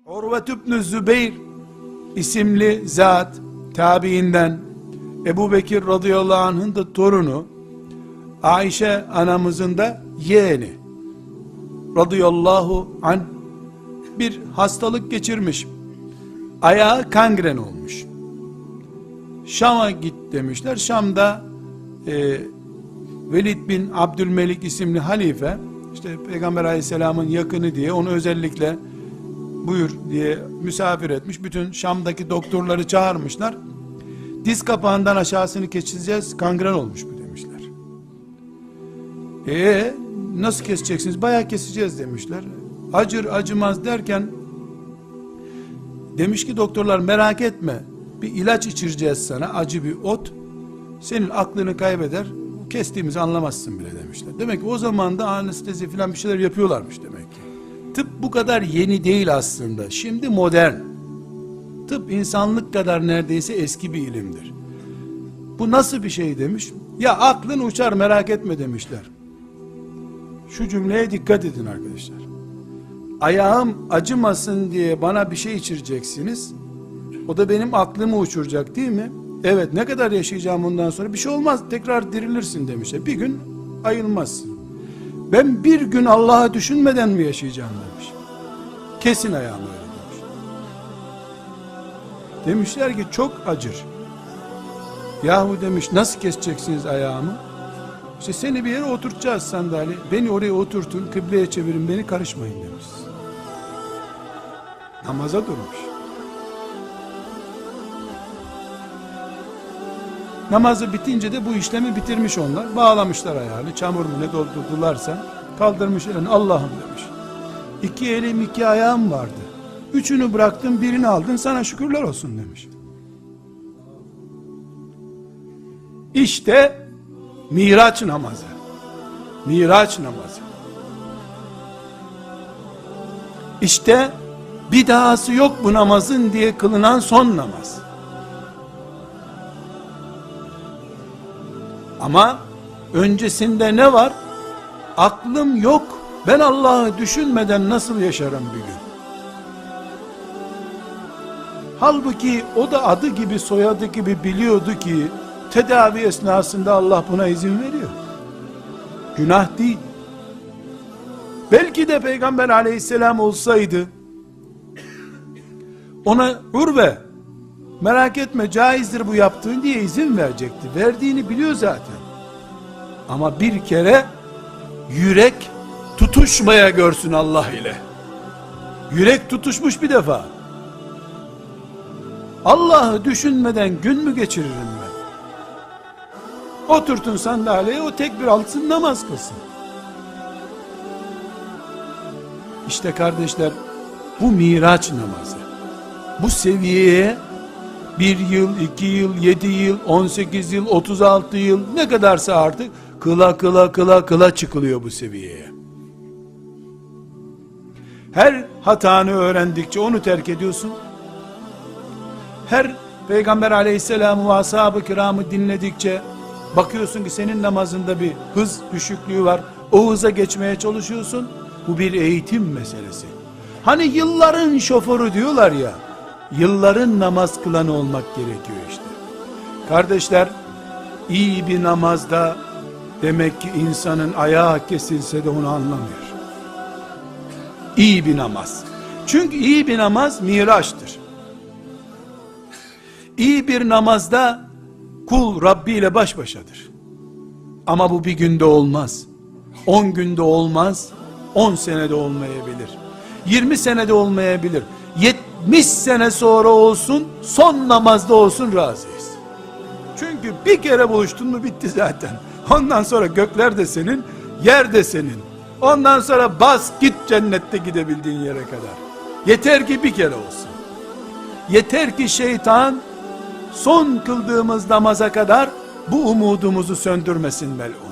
Urve ibn Zübeyr isimli zat tabiinden, Ebu Bekir radıyallahu anh'ın da torunu, Ayşe anamızın da yeğeni radıyallahu anh bir hastalık geçirmiş. Ayağı kangren olmuş. Şam'a git demişler. Şam'da Velid bin Abdülmelik isimli halife, işte Peygamber aleyhisselamın yakını diye onu özellikle buyur diye misafir etmiş. Bütün Şam'daki doktorları çağırmışlar. Diz kapağından aşağısını keseceğiz, kangren olmuş bu demişler. Nasıl keseceksiniz? Bayağı keseceğiz demişler. Acır acımaz derken demiş ki doktorlar, merak etme, bir ilaç içireceğiz sana, acı bir ot, senin aklını kaybeder, kestiğimizi anlamazsın bile demişler. Demek ki o zaman da anestezi falan bir şeyler yapıyorlarmış demek ki. Tıp bu kadar yeni değil aslında. Şimdi modern. Tıp insanlık kadar neredeyse eski bir ilimdir. Bu nasıl bir şey demiş? Ya aklın uçar, merak etme demişler. Şu cümleye dikkat edin arkadaşlar. Ayağım acımasın diye bana bir şey içireceksiniz. O da benim aklımı uçuracak değil mi? Evet, ne kadar yaşayacağım ondan sonra? Bir şey olmaz, tekrar dirilirsin demişler. Bir gün ayılmazsın. Ben bir gün Allah'ı düşünmeden mi yaşayacağım demiş. Kesin ayağımı öyle demiş. Demişler ki çok acır. Yahu demiş, nasıl keseceksiniz ayağımı? İşte seni bir yere oturtacağız, sandalye. Beni oraya oturtun, kıbleye çevirin, beni karışmayın demiş. Namaza durmuş. Namazı bitince de bu işlemi bitirmiş onlar. Bağlamışlar ayağını, çamur mu ne doldurdularsa kaldırmış elini, Allah'ım demiş. 2 elim 2 ayağım vardı. 3'ünü bıraktın, birini aldın, sana şükürler olsun demiş. İşte Miraç namazı. Miraç namazı. İşte bir dahası yok bu namazın diye kılınan son namaz. Ama öncesinde ne var? Aklım yok, ben Allah'ı düşünmeden nasıl yaşarım bir gün? Halbuki o da adı gibi soyadı gibi biliyordu ki tedavi esnasında Allah buna izin veriyor. Günah değil. Belki de Peygamber aleyhisselam olsaydı ona Urve, merak etme, caizdir bu yaptığın diye izin verecekti. Verdiğini biliyor zaten. Ama bir kere yürek tutuşmaya görsün Allah ile. Yürek tutuşmuş bir defa. Allah'ı düşünmeden gün mü geçiririm ben? Oturtun sandalyeye, o tekbir alsın, namaz kılsın. İşte kardeşler, bu Miraç namazı. Bu seviyeye 1 yıl, 2 yıl, 7 yıl, 18 yıl, 36 yıl, ne kadarsa artık kıla çıkılıyor bu seviyeye. Her hatanı öğrendikçe onu terk ediyorsun. Her Peygamber aleyhisselamı ve ashab-ı kiramı dinledikçe bakıyorsun ki senin namazında bir hız düşüklüğü var. O hıza geçmeye çalışıyorsun. Bu bir eğitim meselesi. Hani yılların şoförü diyorlar ya, yılların namaz kılanı olmak gerekiyor işte. Kardeşler, iyi bir namazda demek ki insanın ayağı kesilse de onu anlamıyor. İyi bir namaz. Çünkü iyi bir namaz Miraç'tır. İyi bir namazda kul Rabbi ile baş başadır. Ama bu bir günde olmaz. 10 günde olmaz. 10 senede olmayabilir. 20 senede olmayabilir. 70 sene sonra olsun, son namazda olsun, razıyız. Çünkü bir kere buluştun mu bitti zaten. Ondan sonra gökler de senin, yer de senin. Ondan sonra bas git cennette gidebildiğin yere kadar. Yeter ki bir kere olsun. Yeter ki şeytan son kıldığımız namaza kadar bu umudumuzu söndürmesin melun.